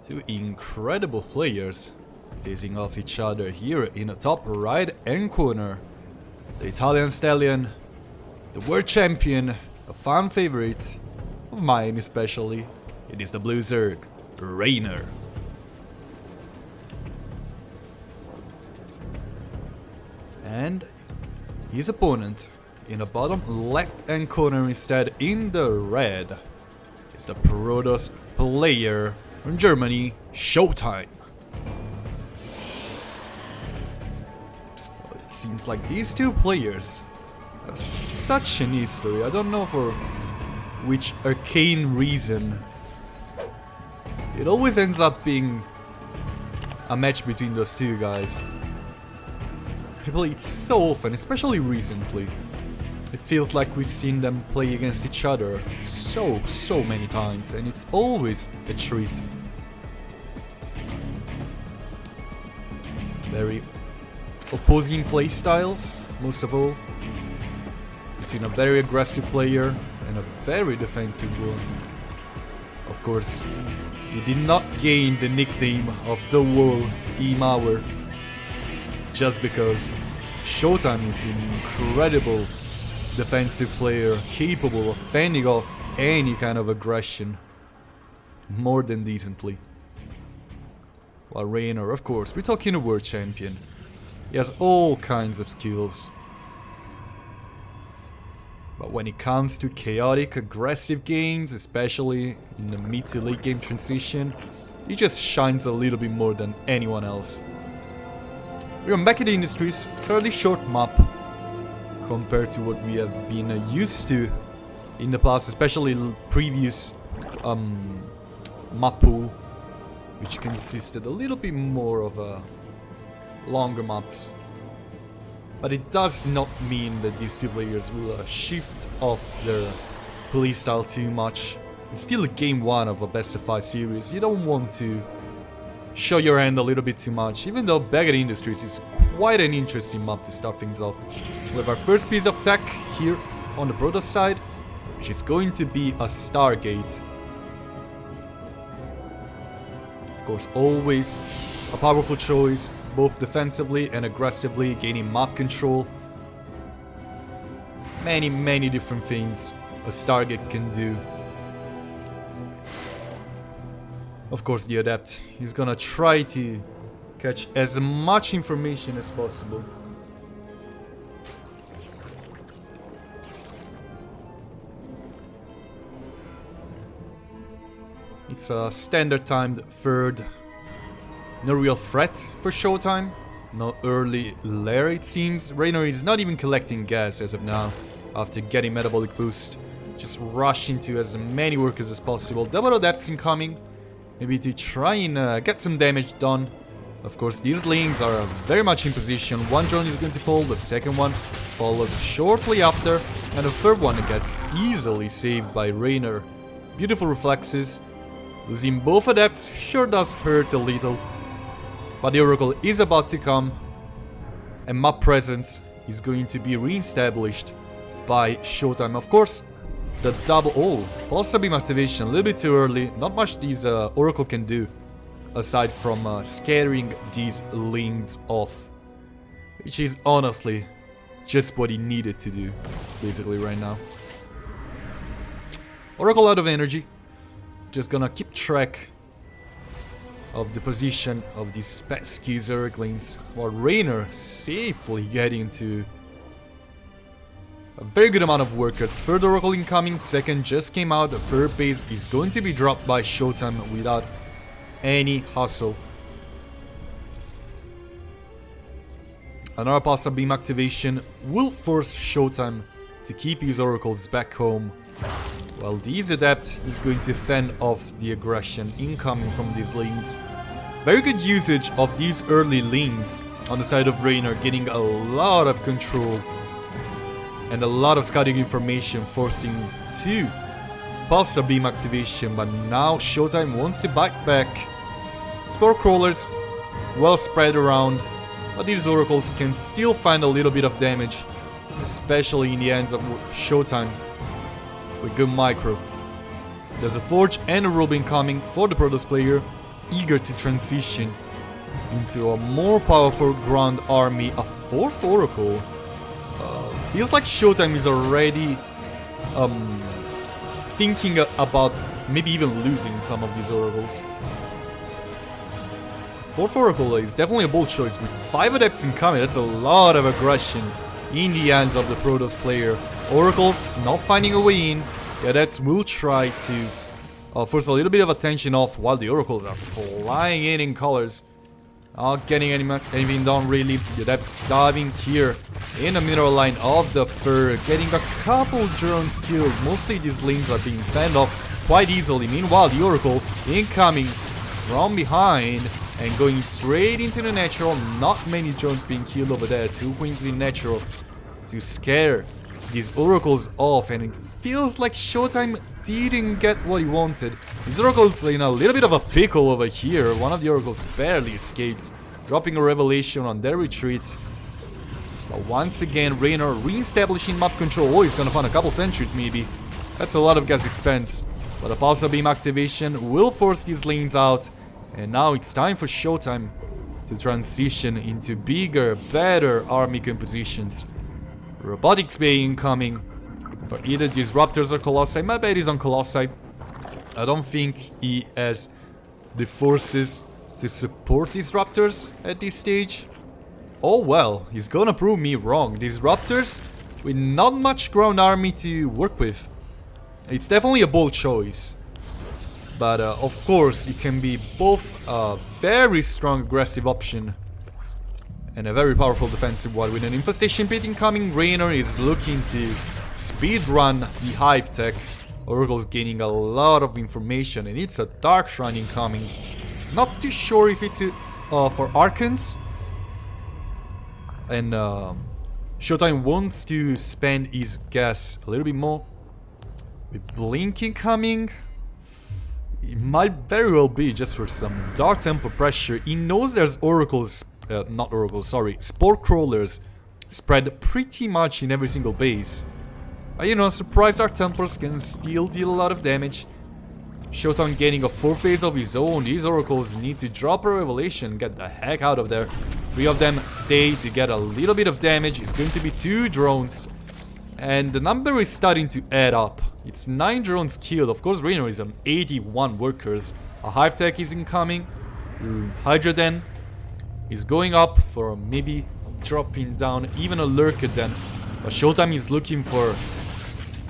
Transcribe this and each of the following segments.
Two incredible players facing off each other here in the top right hand corner. The Italian stallion, the world champion, a fan favorite of mine especially. It is the Blue Zerg, REYNOR. And his opponent in the bottom left hand corner instead in the red is the Protoss player from Germany, Showtime. Well, it seems like these two players have such an history. I don't know for which arcane reason. It always ends up being a match between those two guys. I play it so often, especially recently. It feels like we've seen them play against each other so many times, and it's always a treat. Very opposing play styles, most of all. Between a very aggressive player and a very defensive one. Of course, he did not gain the nickname of the Wall Team Hour just because Showtime is an incredible defensive player capable of fending off any kind of aggression more than decently. While REYNOR, of course, we're talking a world champion. He has all kinds of skills. But when it comes to chaotic, aggressive games, especially in the mid to late game transition, he just shines a little bit more than anyone else. We're on Akontistes, fairly short map compared to what we have been used to in the past, especially previous map pool, which consisted a little bit more of longer maps. But it does not mean that these two players will shift off their playstyle too much. It's still game one of a best of 5 series. You don't want to show your hand a little bit too much, even though Akontistes is quite an interesting map to start things off. We have our first piece of tech here on the Protoss side, which is going to be a Stargate. Of course, always a powerful choice, both defensively and aggressively, gaining map control. Many different things a Stargate can do. Of course, the Adept is gonna try to catch as much information as possible. It's a standard timed third. No real threat for Showtime. No early lair, it seems. REYNOR is not even collecting gas as of now after getting metabolic boost. Just rush into as many workers as possible. Double Adepts incoming. Maybe to try and get some damage done. Of course, these lanes are very much in position. One drone is going to fall, the second one follows shortly after, and the third one gets easily saved by REYNOR. Beautiful reflexes. Losing both Adepts sure does hurt a little. But the Oracle is about to come, and map presence is going to be re-established by Showtime. Of course, the double pulsar beam activation a little bit too early. Not much these Oracle can do aside from scaring these lanes off, which is honestly just what he needed to do basically right now. Oracle out of energy, just gonna keep track of the position of these pesky Zerglings, while REYNOR safely getting to a very good amount of workers. Third Oracle incoming, second just came out, the third base is going to be dropped by Showtime without any hustle. Another pulsar beam activation will force Showtime to keep his Oracles back home, while this Adept is going to fend off the aggression incoming from these lanes. Very good usage of these early lanes on the side of REYNOR, getting a lot of control and a lot of scouting information, forcing 2 pulsar beam activation, but now Showtime wants to bite back. Spore crawlers well spread around, but these Oracles can still find a little bit of damage, especially in the hands of Showtime with good micro. There's a Forge and a Robin coming for the Protoss player. eager to transition into a more powerful ground army. A 4th Oracle. Feels like Showtime is already thinking about maybe even losing some of these Oracles. 4th Oracle is definitely a bold choice. With 5 Adepts incoming, that's a lot of aggression in the hands of the Protoss player. Oracles not finding a way in. The Adepts will try to force a little bit of attention off while the Oracles are flying in colors. Not getting anything done really. The Adepts diving here in the middle line of the Fur, getting a couple drones killed. Mostly these lanes are being fended off quite easily. Meanwhile, the Oracle incoming from behind and going straight into the natural. Not many drones being killed over there. 2 queens in natural to scare these Oracles off, and it feels like Showtime didn't get what he wanted. These Oracles are in a little bit of a pickle over here. One of the Oracles barely escapes, dropping a revelation on their retreat. But once again, REYNOR re-establishing map control. Oh, he's gonna find a couple sentries maybe. That's a lot of gas expense. But a pulsar beam activation will force these lanes out. And now it's time for Showtime to transition into bigger, better army compositions. Robotics Bay incoming for either Disruptors or Colossi. My bet is on Colossi. I don't think he has the forces to support Disruptors at this stage. Oh well, he's gonna prove me wrong. Disruptors with not much ground army to work with. It's definitely a bold choice. But of course, it can be both a very strong aggressive option and a very powerful defensive one. With an Infestation Pit incoming, REYNOR is looking to speedrun the Hive Tech. Oracle's gaining a lot of information, and it's a Dark Shrine incoming. Not too sure if it's for Archons. And Showtime wants to spend his gas a little bit more. With Blink incoming, it might very well be just for some Dark Temple pressure. He knows there's Oracles, not Oracles, sorry, Spore Crawlers spread pretty much in every single base. You know, surprise Dark Templars can still deal a lot of damage. Showtime gaining a 4th phase of his own. These Oracles need to drop a revelation, get the heck out of there. 3 of them stay to get a little bit of damage. It's going to be 2 drones. And the number is starting to add up. It's 9 drones killed. Of course, REYNOR is on 81 workers. A Hive Tech is incoming. Hydra Den is going up for maybe dropping down even a Lurker Den. But Showtime is looking for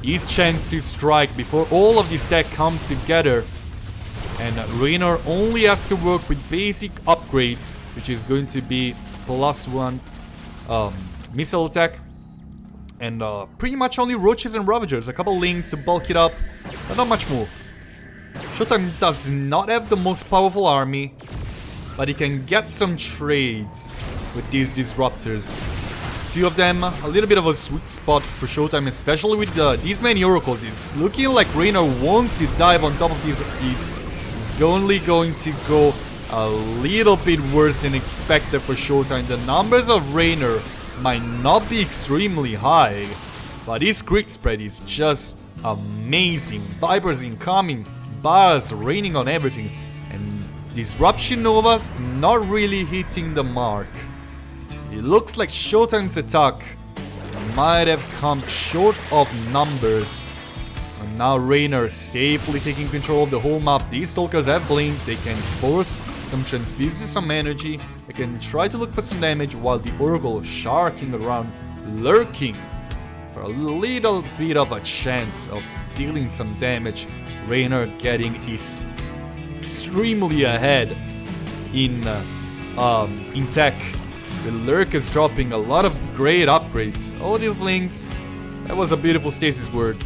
his chance to strike before all of this tech comes together. And REYNOR only has to work with basic upgrades, which is going to be +1 missile attack. And pretty much only Roaches and Ravagers, a couple lanes to bulk it up, but not much more. Showtime does not have the most powerful army, but he can get some trades with these Disruptors. 2 of them, a little bit of a sweet spot for Showtime, especially with these many Oracles. It's looking like REYNOR wants to dive on top of these Thieves. It's only going to go a little bit worse than expected for Showtime. The numbers of REYNOR might not be extremely high, but his crit spread is just amazing. Vipers incoming, bars raining on everything, and Disruption Novas not really hitting the mark. It looks like Showtime's attack might have come short of numbers. And now REYNOR safely taking control of the whole map. These Stalkers have blinked, they can force some transfuses, some energy. They can try to look for some damage while the Oracle sharking around, lurking for a little bit of a chance of dealing some damage. REYNOR getting his extremely ahead in tech. The Lurk is dropping a lot of great upgrades. All these links, that was a beautiful stasis word.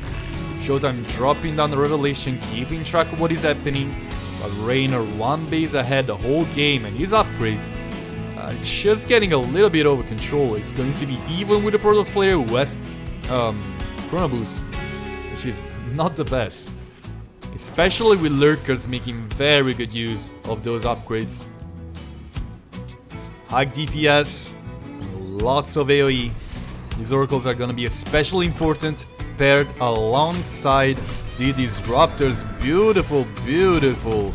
Showtime dropping down the revelation, keeping track of what is happening. But REYNOR 1 base ahead the whole game, and his upgrades just getting a little bit over control. It's going to be even with the Protoss player who has Chrono Boost, which is not the best. Especially with Lurkers making very good use of those upgrades. High DPS, lots of AoE. These Oracles are gonna be especially important paired alongside the Disruptors. Beautiful, beautiful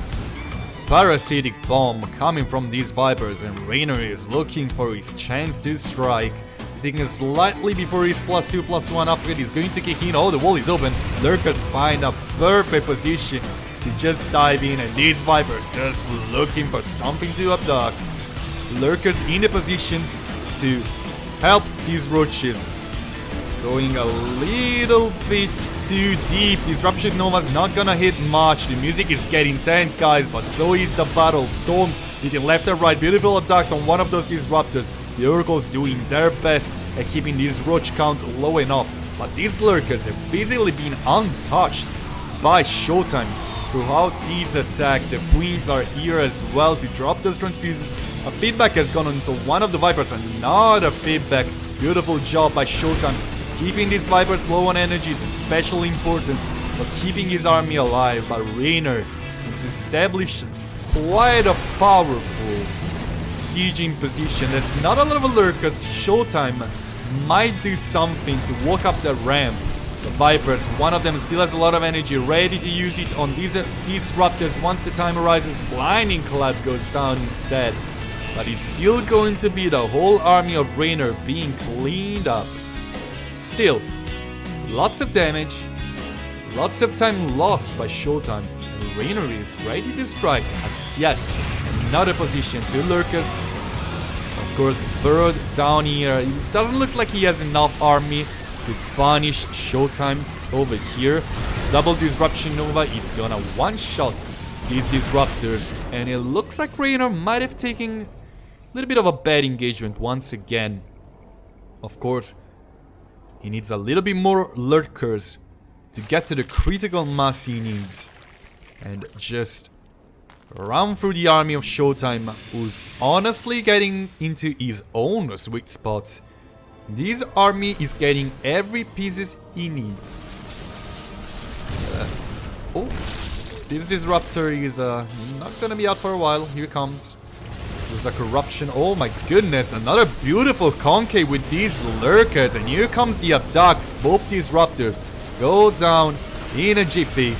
parasitic bomb coming from these Vipers, and REYNOR is looking for his chance to strike. Thinking slightly before his +2/+1 upgrade, he's going to kick in. Oh, the wall is open. Lurkers find a perfect position to just dive in, and these Vipers just looking for something to abduct. Lurkers in a position to help these roaches. Going a little bit too deep. Disruption Nova's not gonna hit much. The music is getting tense, guys, but so is the battle. Storms hitting left and right. Beautiful abduct on one of those disruptors. The Oracle's doing their best at keeping this roach count low enough, but these Lurkers have basically been untouched by Showtime throughout this attack. The Queens are here as well to drop those transfuses. A feedback has gone into one of the Vipers, another feedback. Beautiful job by Showtime. Keeping these Vipers low on energy is especially important, but keeping his army alive. But REYNOR has established quite a powerful sieging position. There's not a lot of Lurkers. Showtime might do something to walk up the ramp. The Vipers, one of them still has a lot of energy, ready to use it on these disruptors once the time arises. Blinding Clap goes down instead. But it's still going to be the whole army of REYNOR being cleaned up. Still, lots of damage, lots of time lost by Showtime, and REYNOR is ready to strike at yet another position. Two Lurkers, of course, Bird down here. It doesn't look like he has enough army to punish Showtime over here. Double Disruption Nova is gonna one-shot these disruptors, and it looks like REYNOR might have taken a little bit of a bad engagement once again. Of course, he needs a little bit more Lurkers to get to the critical mass he needs. And just run through the army of Showtime, who's honestly getting into his own sweet spot. This army is getting every pieces he needs. Oh, this disruptor is not gonna be out for a while. Here comes. There's a corruption. Oh my goodness, another beautiful concave with these Lurkers. And here comes the abducts. Both disruptors go down in a jiffy.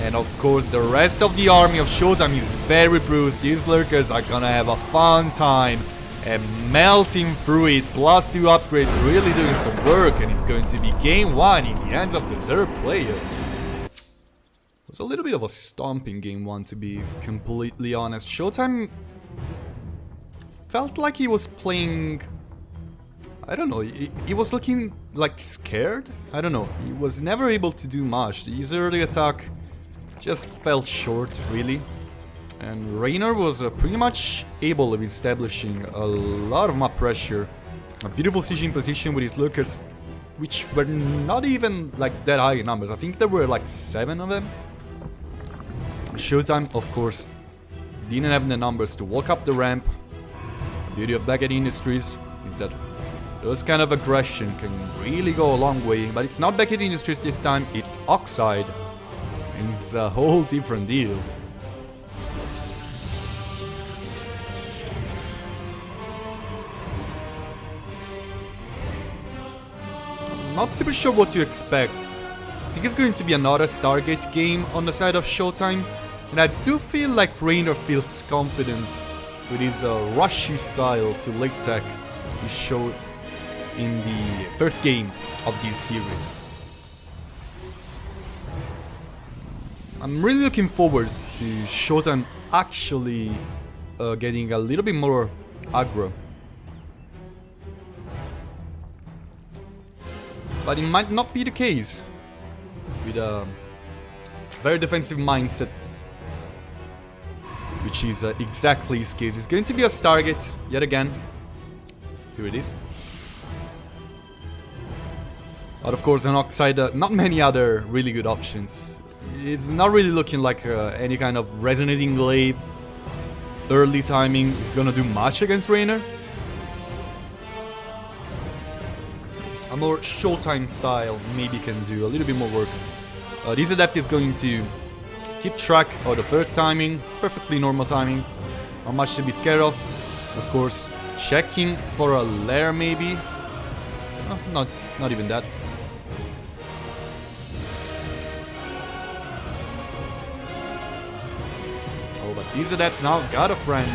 And of course, the rest of the army of Showtime is very bruised. These Lurkers are gonna have a fun time and melting through it. +2 upgrades, really doing some work. And it's going to be game 1 in the hands of the Zerg player. It was a little bit of a stomping game 1, to be completely honest. Showtime felt like he was playing, I don't know, he was looking like scared. I don't know, he was never able to do much. His early attack just fell short, really. And REYNOR was pretty much able of establishing a lot of map pressure. A beautiful sieging position with his Lurkers, which were not even like that high in numbers. I think there were like 7 of them. Showtime, of course, didn't have the numbers to walk up the ramp. The beauty of Beckett Industries is that those kind of aggression can really go a long way. But it's not Beckett Industries this time, it's Oxide. And it's a whole different deal. I'm not super sure what to expect. I think it's going to be another Stargate game on the side of Showtime. And I do feel like REYNOR feels confident with his rushy style to late tech he showed in the first game of this series. I'm really looking forward to Showtime actually getting a little bit more aggro. But it might not be the case with a very defensive mindset, which is exactly his case. It's going to be a Stargate yet again. Here it is. But of course, on Oxide, not many other really good options. It's not really looking like any kind of resonating glaive. Early timing is gonna do much against REYNOR. A more Showtime style maybe can do a little bit more work. This Adept is going to keep track of the third timing, perfectly normal timing. Not much to be scared of. Of course, checking for a lair maybe. No, not even that. This adept now got a friend.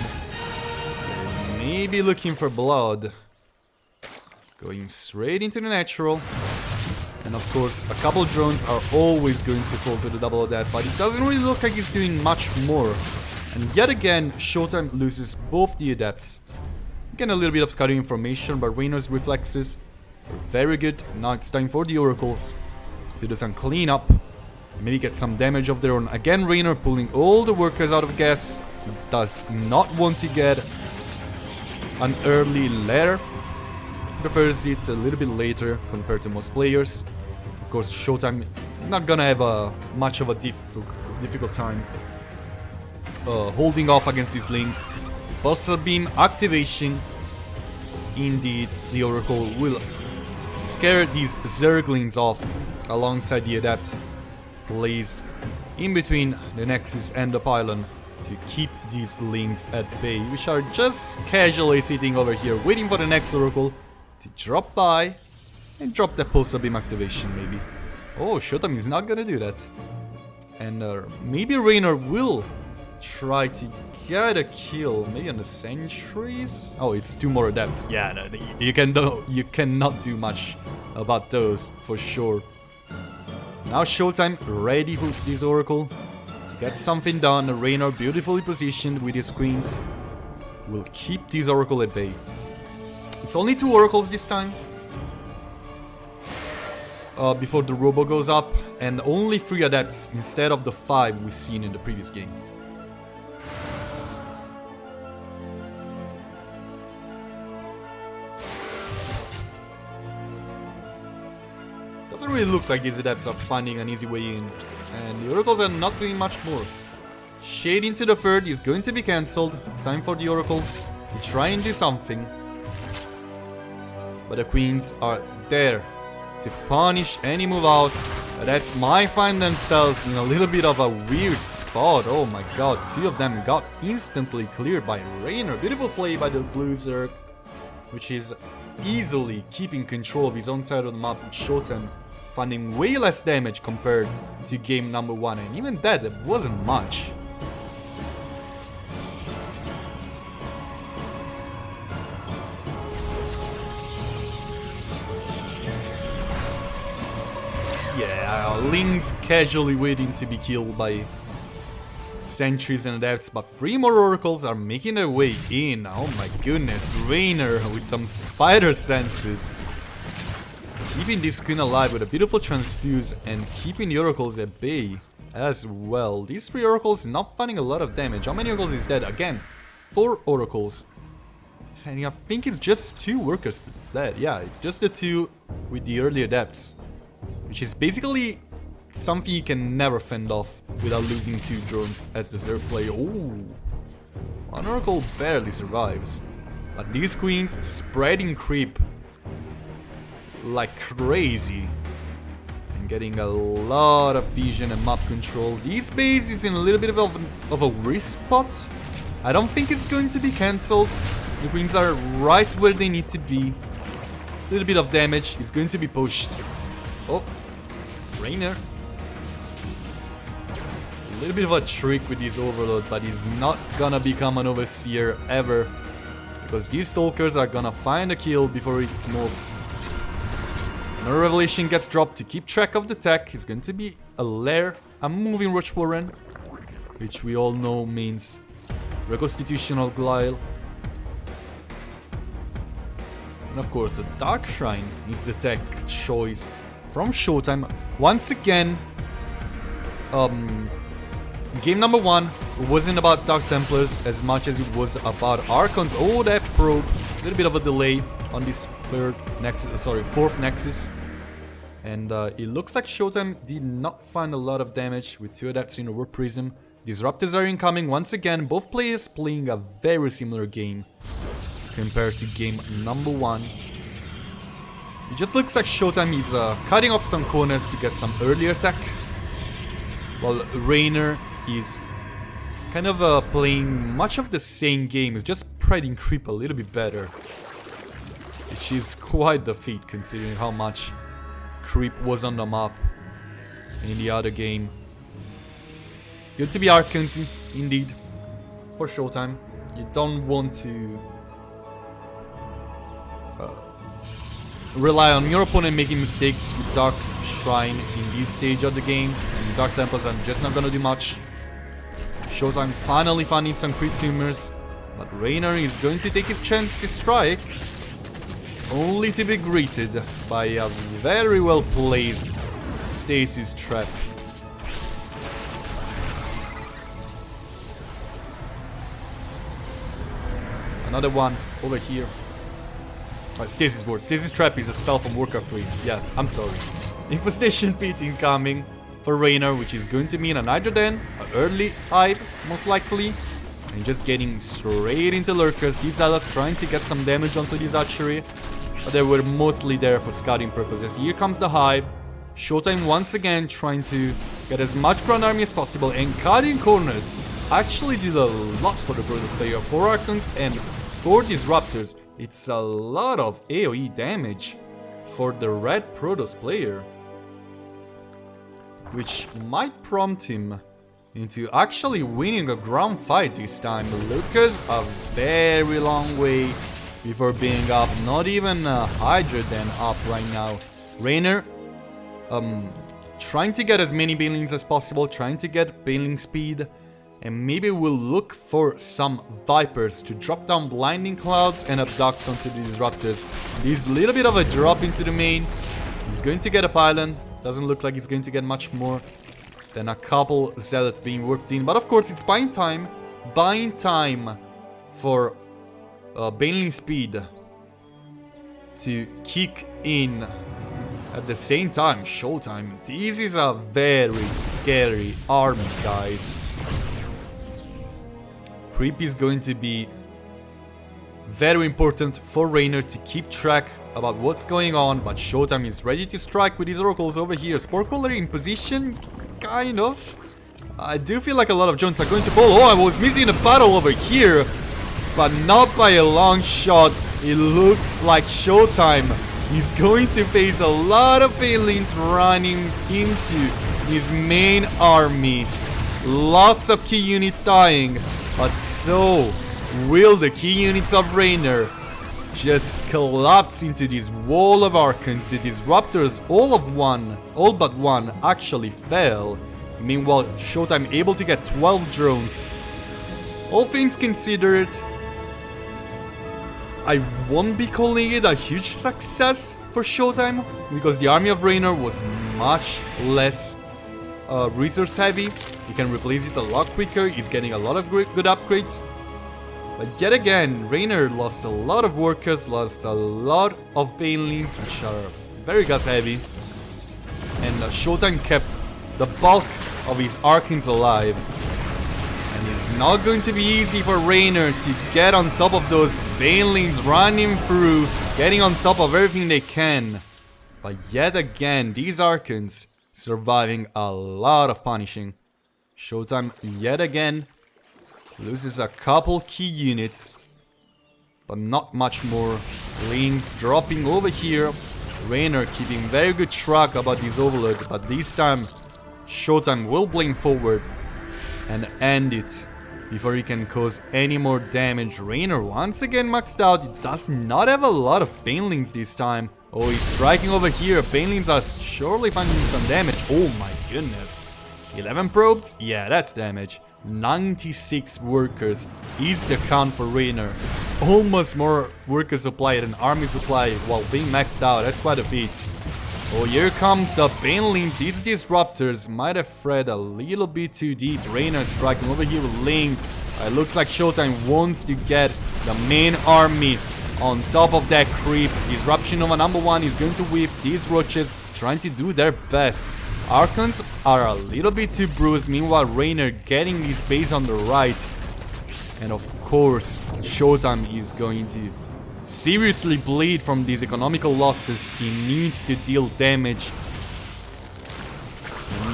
Maybe looking for blood. Going straight into the natural. And of course, a couple drones are always going to fall to the double adept, but it doesn't really look like he's doing much more. And yet again, Showtime loses both the adepts. Again, a little bit of scouting information, but REYNOR's reflexes are very good. Now it's time for the oracles to do some cleanup. Maybe get some damage of their own. Again, REYNOR pulling all the workers out of gas. He does not want to get an early lair. Prefers it a little bit later compared to most players. Of course, Showtime is not gonna have much of a difficult time holding off against these links. Pulsar Beam activation. Indeed, the Oracle will scare these Zerglings off alongside the Adept placed in between the Nexus and the pylon to keep these links at bay, which are just casually sitting over here waiting for the next Oracle to drop by and drop the Pulsar Beam activation maybe. Oh, Showtime is not gonna do that. And maybe REYNOR will try to get a kill, maybe on the sentries? Oh, it's 2 more adepts. Yeah, no, you cannot do much about those, for sure. Now Showtime ready for this Oracle. Get something done. REYNOR beautifully positioned with his queens. Will keep this Oracle at bay. It's only 2 oracles this time. Before the robo goes up, and only 3 adepts instead of the 5 we've seen in the previous game. Doesn't really look like these adepts are finding an easy way in, and the oracles are not doing much more. Shade into the 3rd is going to be cancelled. It's time for the Oracle to try and do something. But the queens are there to punish any move out. That's might find themselves in a little bit of a weird spot. Oh my god, 2 of them got instantly cleared by REYNOR. Beautiful play by the blue Zerg, which is easily keeping control of his own side of the map with Showtime finding way less damage compared to game number 1, and even that wasn't much. Yeah, Lings casually waiting to be killed by sentries and adepts, but 3 more oracles are making their way in. Oh my goodness, REYNOR with some spider senses. Keeping this queen alive with a beautiful transfuse and keeping the oracles at bay as well. These 3 oracles not finding a lot of damage. How many oracles is dead? Again, 4 oracles. And I think it's just 2 workers dead. Yeah, it's just the 2 with the early adepts. Which is basically something you can never fend off without losing 2 drones as the Zerg player. Ooh. 1 oracle barely survives. But these queens spreading creep like crazy. And getting a lot of vision and map control. This base is in a little bit of a risk spot. I don't think it's going to be cancelled. The queens are right where they need to be. A little bit of damage is going to be pushed. Oh, REYNOR. A little bit of a trick with this overload, but he's not gonna become an overseer ever. Because these stalkers are gonna find a kill before it moves. Another revelation gets dropped to keep track of the tech. It's going to be a lair, a moving Roach Warren, which we all know means reconstitutional Glyle. And of course, the Dark Shrine is the tech choice from Showtime. Once again, game number 1 wasn't about Dark Templars as much as it was about Archons. Oh, that probe. A little bit of a delay on this 4th Nexus. And it looks like Showtime did not find a lot of damage with 2 adepts in the Warp Prism. Disruptors are incoming once again. Both players playing a very similar game compared to game number 1. It just looks like Showtime is cutting off some corners to get some early attack, while REYNOR is kind of playing much of the same game. It's just spreading creep a little bit better, which is quite the feat considering how much creep was on the map in the other game. It's good to be Archons, indeed. for Showtime. You don't want to rely on your opponent making mistakes with Dark Shrine in this stage of the game. And Dark Temples are just not gonna do much. Showtime finally finding some crit tumors, but REYNOR is going to take his chance to strike, only to be greeted by a very well placed Stasis trap. Another one over here. Stasis ward. Stasis trap is a spell from Warcraft 3. Yeah, I'm sorry. Infestation pit incoming for REYNOR, which is going to mean an Hydroden, an early hive, most likely. And just getting straight into lurkers. These Zealots trying to get some damage onto this archery, but they were mostly there for scouting purposes. Here comes the hive. Showtime once again trying to get as much ground army as possible, and cutting corners actually did a lot for the Protoss player. 4 Archons and 4 Disruptors. It's a lot of AoE damage for the red Protoss player, which might prompt him into actually winning a ground fight this time. Lucas a very long way before being up. Not even a Hydroden up right now. REYNOR trying to get as many banelings as possible, trying to get baneling speed. And maybe we'll look for some Vipers to drop down Blinding Clouds and abducts onto the Disruptors. This little bit of a drop into the main. He's going to get a pylon. Doesn't look like he's going to get much more than a couple Zealots being worked in. But of course, it's buying time. Buying time for baneling speed to kick in at the same time. Showtime. This is a very scary army, guys. Creep is going to be very important for REYNOR to keep track about what's going on, but Showtime is ready to strike with his oracles over here. Sporecrawler in position, kind of. I do feel like a lot of drones are going to fall. Oh, I was missing a battle over here, but not by a long shot. It looks like Showtime is going to face a lot of banelings running into his main army. Lots of key units dying. But so will the key units of REYNOR just collapse into this wall of Archons. The Disruptors, all but one, actually fell. Meanwhile, Showtime able to get 12 drones. All things considered, I won't be calling it a huge success for Showtime, because the army of REYNOR was much less resource heavy. You can replace it a lot quicker. He's getting a lot of good upgrades. But yet again, REYNOR lost a lot of workers, lost a lot of banelings, which are very gas heavy. And Showtime kept the bulk of his Archons alive. And it's not going to be easy for REYNOR to get on top of those banelings running through, getting on top of everything they can. But yet again, these Archons surviving a lot of punishing. Showtime yet again loses a couple key units, but not much more. Lanes dropping over here. REYNOR keeping very good track about this Overlord, but this time Showtime will blame forward and end it before he can cause any more damage. REYNOR once again maxed out. He does not have a lot of banelings this time. Oh, he's striking over here. Banelings are surely finding some damage. Oh my goodness. 11 probes? Yeah, that's damage. 96 workers is the count for REYNOR. Almost more worker supply than army supply while being maxed out. That's quite a feat. Oh, here comes the banelings. These Disruptors might have fed a little bit too deep. REYNOR striking over here with Link. It looks like Showtime wants to get the main army on top of that creep. Disruption Nova #1 is going to whip these roaches, trying to do their best. Archons are a little bit too bruised. Meanwhile, REYNOR getting this base on the right. And of course, Showtime is going to seriously bleed from these economical losses. He needs to deal damage.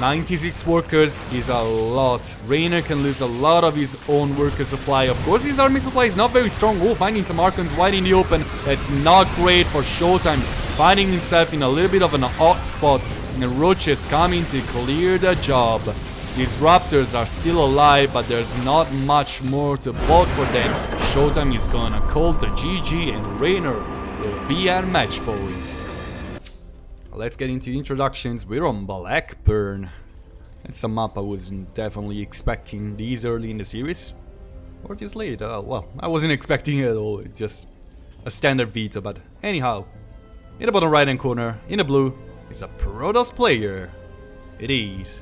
96 workers is a lot. REYNOR can lose a lot of his own worker supply. Of course, his army supply is not very strong. Oh, finding some Archons wide in the open. That's not great for Showtime. Finding himself in a little bit of an odd spot. And the roaches coming to clear the job. These Raptors are still alive, but there's not much more to bulk for them. Showtime is gonna call the GG and REYNOR will be at match point. Let's get into introductions. We're on Blackburn. It's a map I wasn't definitely expecting this early in the series. Or this late. Well, I wasn't expecting it at all. It's just a standard veto, but anyhow. In the bottom right hand corner, in the blue, is a Protoss player. It is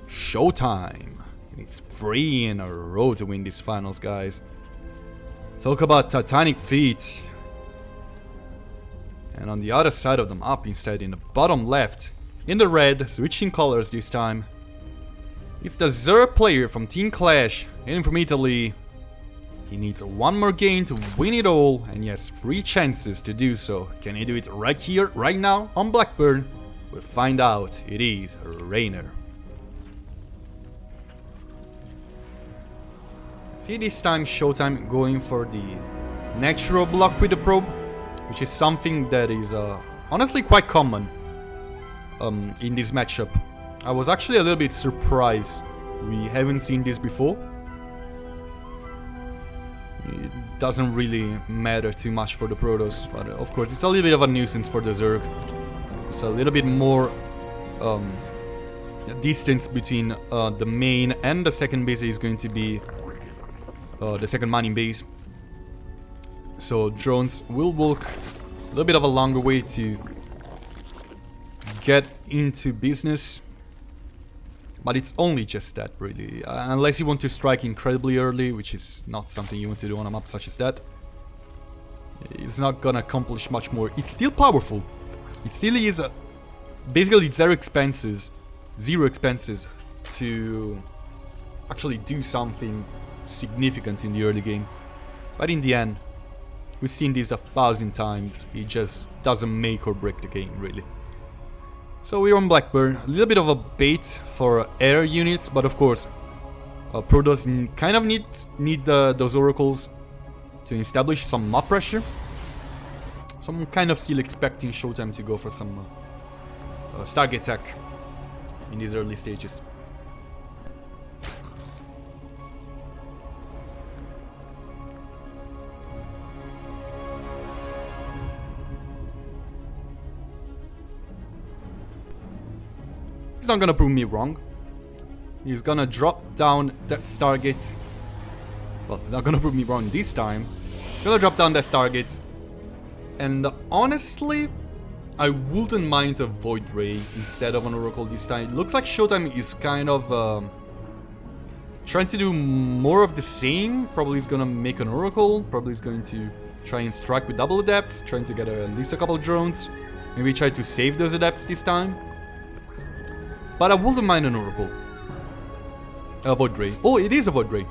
Showtime. It's 3 in a row to win these finals, guys. Talk about titanic feat. And on the other side of the map, instead, in the bottom left, in the red, switching colors this time, it's the Zerg player from Team Clash, and from Italy. He needs one more game to win it all, and he has 3 chances to do so. Can he do it right here, right now, on Blackburn? We'll find out. It is REYNOR. See, this time Showtime going for the natural block with the probe, which is something that is honestly quite common in this matchup. I was actually a little bit surprised we haven't seen this before. It doesn't really matter too much for the Protoss, but of course it's a little bit of a nuisance for the Zerg. It's a little bit more distance between the main and the second base is going to be the second mining base. So drones will walk a little bit of a longer way to get into business. But it's only just that, really. Unless you want to strike incredibly early, which is not something you want to do on a map such as that. It's not gonna accomplish much more. It's still powerful. It still is basically zero expenses to actually do something significant in the early game. But in the end, we've seen this 1,000 times. It just doesn't make or break the game, really. So we're on Blackburn, a little bit of a bait for air units, but of course, Protoss kind of need those oracles to establish some map pressure. So I'm kind of still expecting Showtime to go for some Stargate tech in these early stages. He's not gonna prove me wrong. He's gonna drop down that Stargate. Well, not gonna prove me wrong this time. Gonna drop down that Stargate. And honestly, I wouldn't mind a Void Ray instead of an Oracle this time. It looks like Showtime is kind of trying to do more of the same. Probably is gonna make an Oracle. Probably is going to try and strike with double adepts. Trying to get at least a couple of drones. Maybe try to save those adepts this time. But I wouldn't mind an Oracle. A Void Ray. Oh, it is a Void Ray.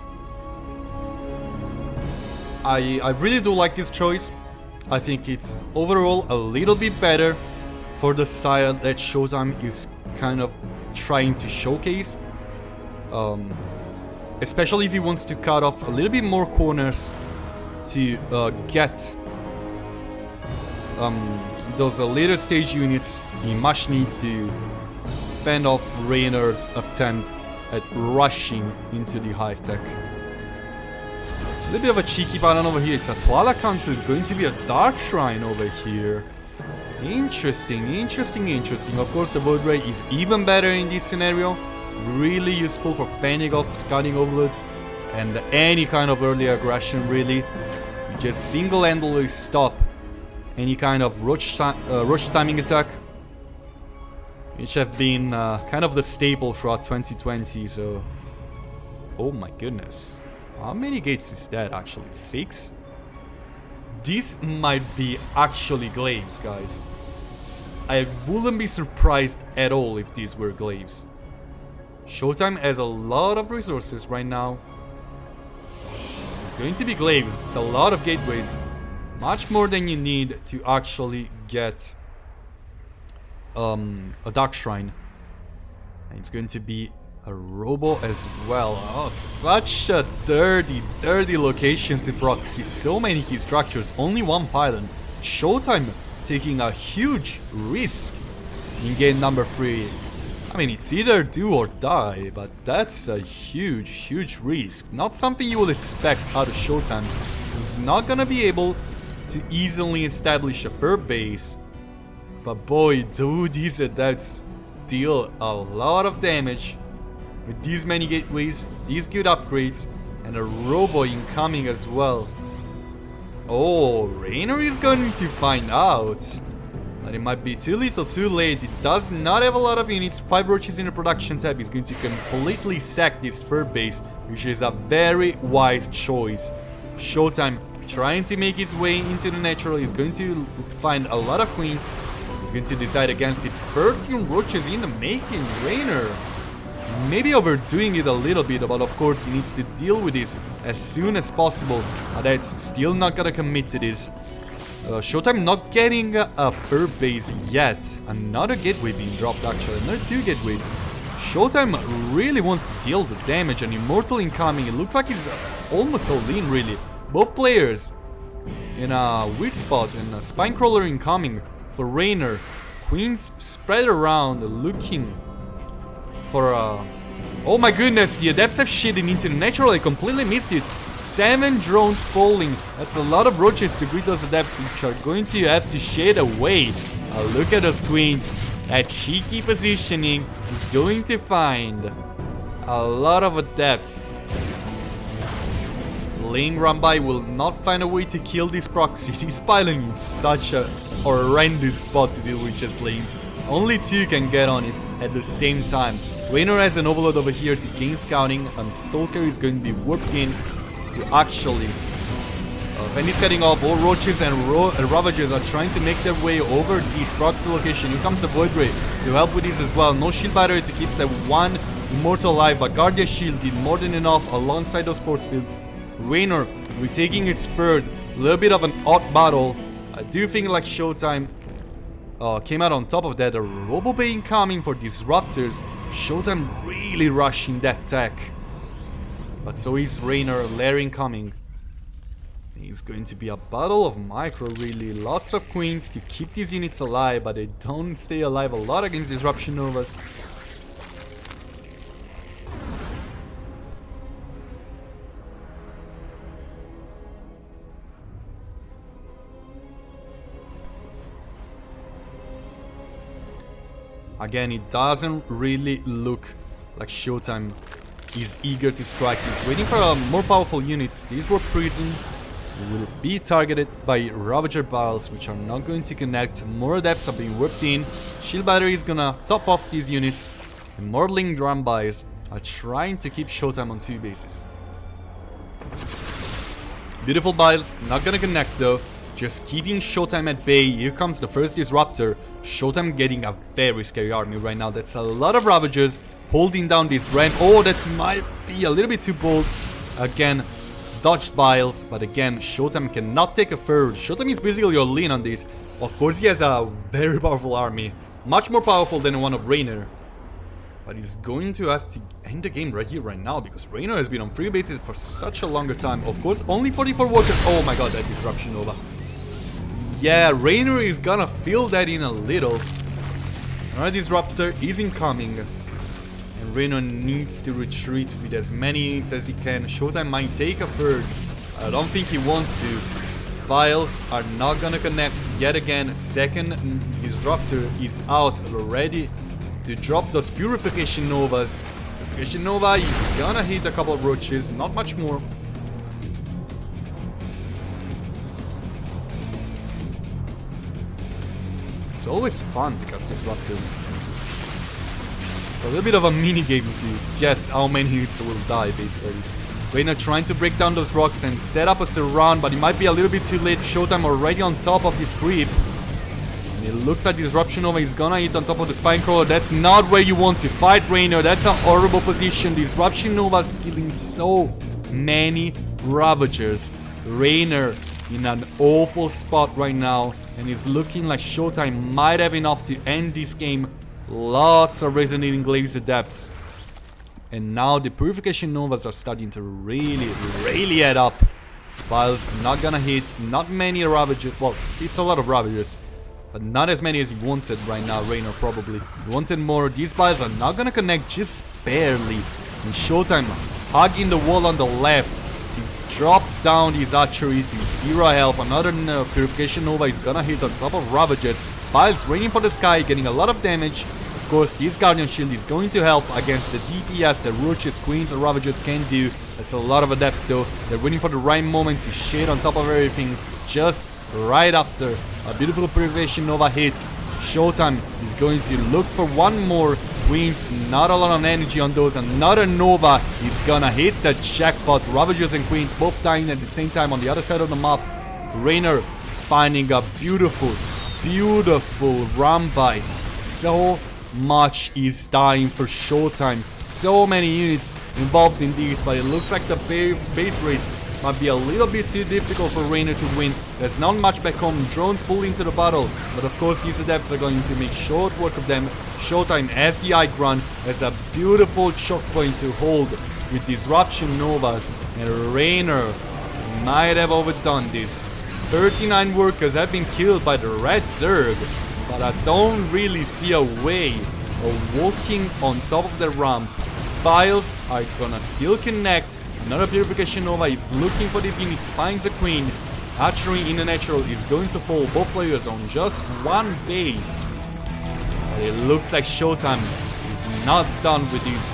I really do like this choice. I think it's overall a little bit better for the style that Showtime is kind of trying to showcase. Especially if he wants to cut off a little bit more corners to get those later stage units. He much needs to fend off REYNOR's attempt at rushing into the hive tech. A little bit of a cheeky button over here. It's a Twilight Council. It's going to be a Dark Shrine over here. Interesting, interesting, interesting. Of course, the Void Ray is even better in this scenario. Really useful for fending off scouting overloads and any kind of early aggression, really. You just single-handedly stop any kind of rush timing attack, which have been kind of the staple throughout 2020, so... Oh my goodness. How many gates is that, actually? 6? This might be actually glaives, guys. I wouldn't be surprised at all if these were glaives. Showtime has a lot of resources right now. It's going to be glaives. It's a lot of gateways. Much more than you need to actually get a Dark Shrine. And it's going to be a Robo as well. Oh, such a dirty, dirty location to proxy. So many key structures, only one pylon. Showtime taking a huge risk in game number 3. I mean, it's either do or die, but that's a huge, huge risk. Not something you will expect out of Showtime. He's not gonna be able to easily establish a third base. But boy, do these adepts deal a lot of damage with these many gateways, these good upgrades, and a Robo incoming as well. Oh, REYNOR is going to find out. But it might be too little too late. It does not have a lot of units. 5 roaches in the production tab. He's going to completely sack this third base, which is a very wise choice. Showtime trying to make his way into the natural. He's going to find a lot of queens. He's going to decide against it. 13 roaches in the making. REYNOR maybe overdoing it a little bit, but of course he needs to deal with this as soon as possible. That's still not gonna commit to this. Showtime not getting a third base yet. Another gateway being dropped actually. Another 2 gateways. Showtime really wants to deal the damage. An Immortal incoming. It looks like he's almost all in really. Both players in a weird spot, and a Spinecrawler incoming for REYNOR. Queens spread around looking for oh my goodness, the adepts have shitted into the natural. I completely missed it. 7 drones falling. That's a lot of roaches to greet those adepts, which are going to have to shade away. Look at those queens. That cheeky positioning is going to find a lot of adepts. Lane run by will not find a way to kill this proxy. This pylon in such a horrendous spot to deal with just lanes. Only 2 can get on it at the same time. REYNOR has an overload over here to gain scouting, and Stalker is going to be warped in to actually when he's cutting off. All roaches and ravagers are trying to make their way over this proxy location. Here comes the Void Ray to help with this as well. No shield battery to keep the one Immortal alive, but Guardian Shield did more than enough alongside those force fields. REYNOR retaking his third. A little bit of an odd battle. I do think like Showtime came out on top of that. A Robo Bay incoming for Disruptors. Showtime really rushing that tech. But so is REYNOR. Lair incoming. It's going to be a battle of micro really. Lots of queens to keep these units alive, but they don't stay alive a lot against Disruption Novas. Again, it doesn't really look like Showtime is eager to strike. He's waiting for more powerful units. These were Prison will be targeted by Ravager Biles, which are not going to connect. More adepts are being whipped in. Shield Battery is gonna top off these units. And more Link Drum Buys are trying to keep Showtime on 2 bases. Beautiful Biles, not gonna connect though. Just keeping Showtime at bay. Here comes the first Disruptor. Showtime getting a very scary army right now. That's a lot of Ravagers holding down this ramp. Oh, that might be a little bit too bold. Again, dodged Biles, but again, Showtime cannot take a third. Showtime is basically all in on this. Of course, he has a very powerful army. Much more powerful than one of REYNOR. But he's going to have to end the game right here, right now, because REYNOR has been on 3 bases for such a longer time. Of course, only 44 workers. Oh my god, that Disruption Nova. Yeah, REYNOR is gonna feel that in a little. Another Disruptor is incoming. And REYNOR needs to retreat with as many units as he can. Showtime might take a third. I don't think he wants to. Biles are not gonna connect yet again. Second Disruptor is out, ready to drop those Purification Novas. Purification Nova is gonna hit a couple of roaches, not much more. It's always fun to cast Disruptors. It's a little bit of a mini game to guess how many hits will die, basically. REYNOR trying to break down those rocks and set up a surround, but it might be a little bit too late. Showtime already on top of this creep. And it looks like Disruption Nova is gonna hit on top of the Spinecrawler. That's not where you want to fight, REYNOR. That's a horrible position. Disruption Nova is killing so many Ravagers. REYNOR in an awful spot right now, and it's looking like Showtime might have enough to end this game. Lots of Resonating Glaives Adepts. And now the Purification Novas are starting to really add up. Biles not gonna hit, not many Ravagers. Well, it's a lot of Ravagers. but not as many as he wanted right now, REYNOR probably. He wanted more. These biles are not gonna connect, just barely. And Showtime hugging the wall on the left to drop down his archery to 0 health. Another Purification Nova is gonna hit on top of Ravages. Biles raining for the sky, getting a lot of damage. Of course, this Guardian Shield is going to help against the DPS that Roaches, Queens, and Ravages can do. That's a lot of adepts though. They're waiting for the right moment to shade on top of everything. Just right after a beautiful Purification Nova hits, Showtime is going to look for one more. Queens, not a lot of energy on those. Another Nova, it's gonna hit the jackpot. Ravagers and Queens both dying at the same time on the other side of the map. REYNOR finding a beautiful run by. So much is dying for Showtime. So many units involved in these, but it looks like the base race might be a little bit too difficult for REYNOR to win. There's not much back home. Drones pull into the battle, but of course these adepts are going to make short work of them. Showtime has the Ike run, has a beautiful choke point to hold with Disruption Novas, and REYNOR might have overdone this. 39 workers have been killed by the Red Zerg, but I don't really see a way of walking on top of the ramp. Biles are gonna still connect. Another Purification Nova is looking for this unit, finds a Queen. Archery in the natural is going to fall. Both players on just one base. But it looks like Showtime is not done with these.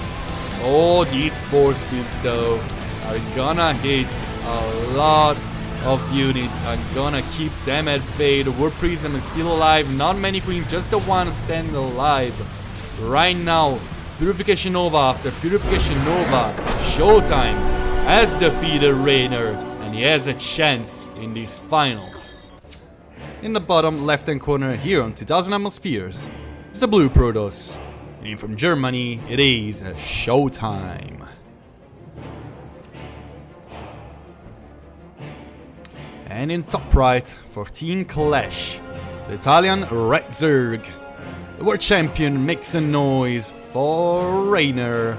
Oh, these force fields though are gonna hit a lot of units. Are gonna keep them at bay. The Warp Prism is still alive. Not many Queens, just the one stand alive. Right now, Purification Nova after Purification Nova, Showtime has defeated REYNOR, and he has a chance in these finals. In the bottom left hand corner here on 2000 Atmospheres is the blue Protoss, and from Germany it is Showtime. And in top right for Team Clash, the Italian Red Zerg. The world champion makes a noise for REYNOR,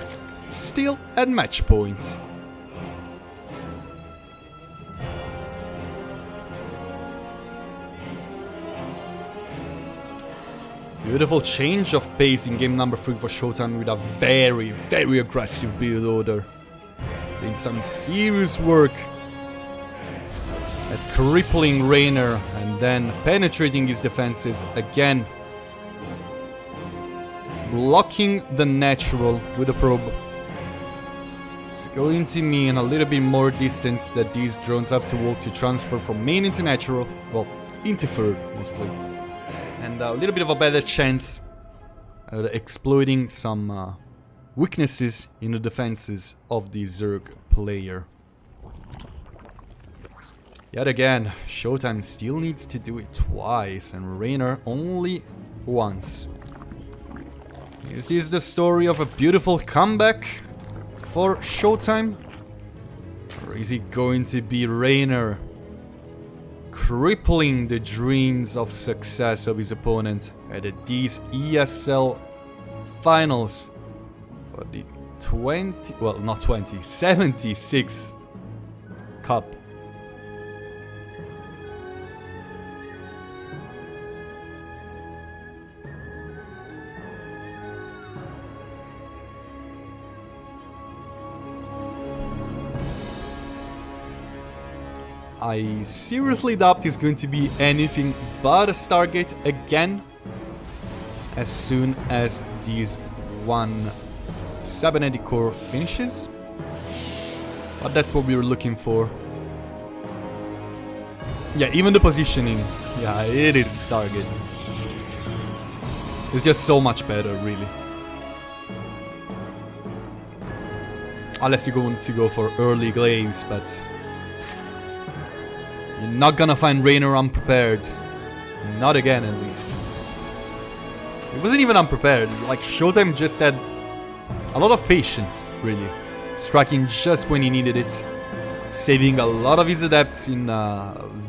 still at match point. Beautiful change of pace in game number 3 for Showtime with a very aggressive build order. Doing some serious work at crippling REYNOR and then penetrating his defenses again. Blocking the natural with a probe. It's going to mean a little bit more distance that these drones have to walk to transfer from main into natural. Well, into third mostly. And a little bit of a better chance at exploiting some weaknesses in the defenses of the Zerg player. Yet again, Showtime still needs to do it twice and REYNOR only once. Is this the story of a beautiful comeback for Showtime? Or is it going to be REYNOR crippling the dreams of success of his opponent at these ESL finals for the 76th Cup? I seriously doubt it's going to be anything but a Stargate again as soon as this one cybernetic core finishes. But that's what we were looking for. Yeah, even the positioning. Yeah, it is Stargate. It's just so much better, really. Unless you're going to go for early glaives, but you're not gonna find REYNOR unprepared. Not again, at least. It wasn't even unprepared. Like, Showtime just had a lot of patience, really. Striking just when he needed it. Saving a lot of his adepts in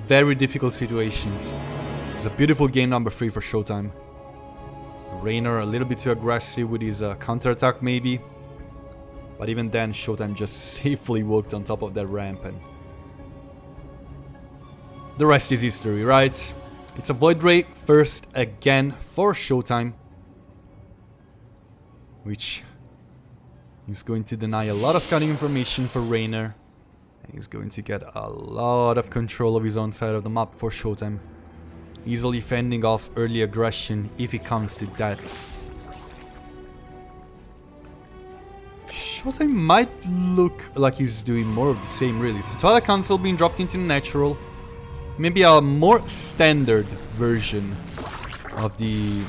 very difficult situations. It's a beautiful game number 3 for Showtime. REYNOR a little bit too aggressive with his counterattack, maybe. But even then, Showtime just safely walked on top of that ramp and the rest is history, right? It's a Void Ray first again for Showtime, which is going to deny a lot of scouting information for REYNOR. And he's going to get a lot of control of his own side of the map for Showtime. Easily fending off early aggression if it comes to that. Showtime might look like he's doing more of the same, really. So Twilight Council being dropped into natural. Maybe a more standard version of the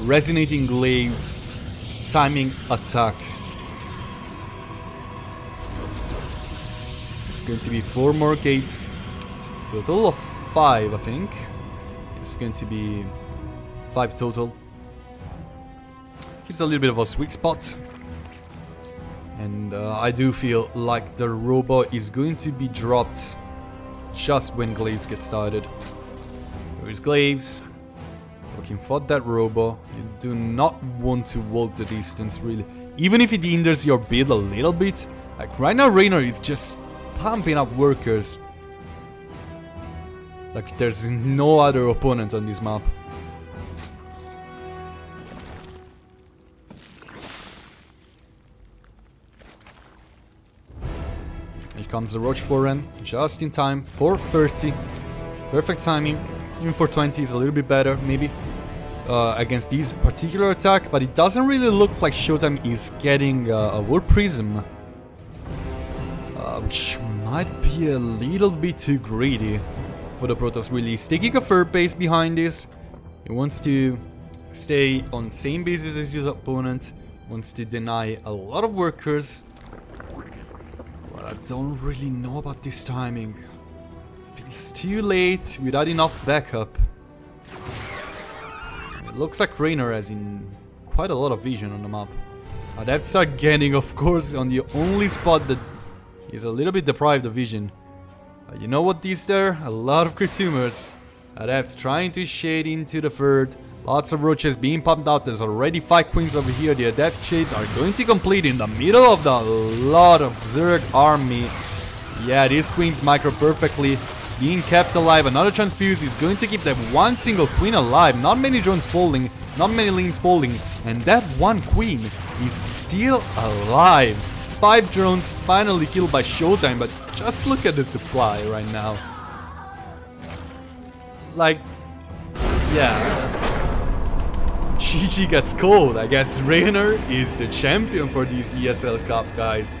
Resonating Glaives timing attack. It's going to be 4 more gates. So a total of 5, I think. It's going to be 5 total. Here's a little bit of a sweet spot. And I do feel like the Robo is going to be dropped just when Glaives get started. There's Glaives. Looking for that Robo. You do not want to walk the distance, really. Even if it hinders your build a little bit. Like right now, REYNOR is just pumping up workers. Like there's no other opponent on this map. Here comes the Roach Warren, just in time, 430. Perfect timing. Even 420 is a little bit better, maybe, against this particular attack. But it doesn't really look like Showtime is getting a War Prism. Which might be a little bit too greedy for the Protoss, really. He's taking a third base behind this. He wants to stay on same basis as his opponent. Wants to deny a lot of workers. I don't really know about this timing. Feels too late without enough backup. It looks like REYNOR has in quite a lot of vision on the map. Adepts are getting, of course, on the only spot that is a little bit deprived of vision. You know what these there? A lot of crit tumors. Adepts trying to shade into the third. Lots of roaches being pumped out. There's already 5 queens over here. The Adept Shades are going to complete in the middle of the lot of Zerg army. Yeah, these queens micro perfectly. Being kept alive. Another Transfuse is going to keep that one single queen alive. Not many drones falling. Not many lanes falling. And that one queen is still alive. 5 drones finally killed by Showtime. But just look at the supply right now. Like, yeah. GG gets cold. I guess REYNOR is the champion for this ESL Cup, guys.